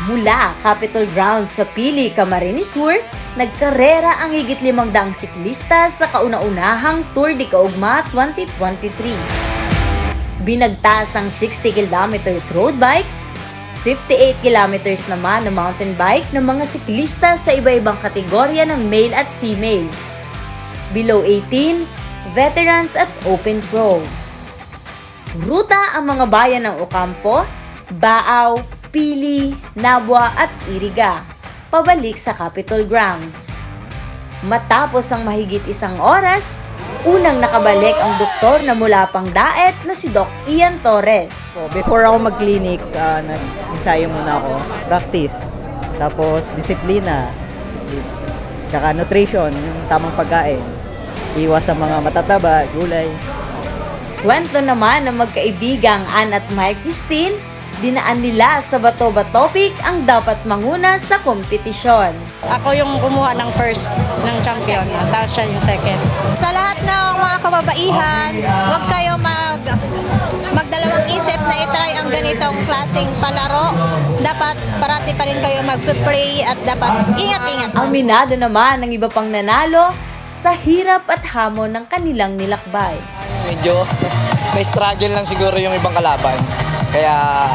Mula Capitol Grounds sa Pili, Camarines Sur, nagkarera ang higit 500 siklista sa kauna-unahang Tour de Caugma 2023. Binagtas ang 60 kilometers road bike, 58 kilometers naman na mountain bike ng mga siklista sa iba-ibang kategorya ng male at female. Below 18, veterans at open pro. Ruta ang mga bayan ng Ocampo, Baaw, Pili, Nabwa at Iriga, pabalik sa Capitol Grounds. Matapos ang mahigit 1 oras, unang nakabalik ang doktor na mula pang Daet na si Doc Ian Torres. So, before ako mag-clinic, nag-ensayo muna ako, practice, tapos disiplina, tsaka nutrition, yung tamang pagkain, iwas sa mga matataba, gulay. Kwento naman ng magkaibigang Ann at Mike Christine, dinaan nila sa bato-bato topic ang dapat manguna sa kompetisyon. Ako yung kumuha ng first ng champion, tapos siya yung second. Sa lahat ng mga kababaihan, huwag kayo magdalawang isip na itry ang ganitong klaseng palaro. Dapat parati pa rin kayo mag-pray at dapat ingat-ingat. Aminado naman ng iba pang nanalo sa hirap at hamon ng kanilang nilakbay. Medyo may struggle lang siguro yung ibang kalaban. Kaya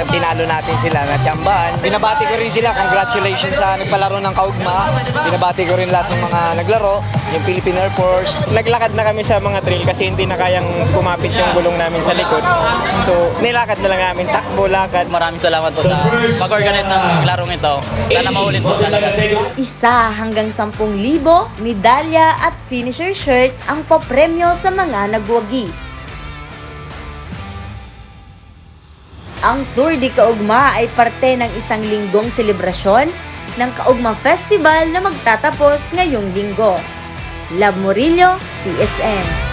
tinalo natin sila na tiyambaan. Binabati ko rin sila, congratulations sa nagpalaro ng Caugma. Binabati ko rin lahat ng mga naglaro, yung Philippine Air Force. Naglakad na kami sa mga trail kasi hindi na kayang kumapit yung gulong namin sa likod. So, nilakad na lang namin, takbo, lakad. Maraming salamat po sa pag-organize ng larong ito. Sana maulit po talaga. 1 hanggang 10,000 medalya at finisher shirt ang papremyo sa mga nagwagi. Ang Tour de Caugma ay parte ng 1 linggong selebrasyon ng Caugma Festival na magtatapos ngayong linggo. Love Murillo, CSN.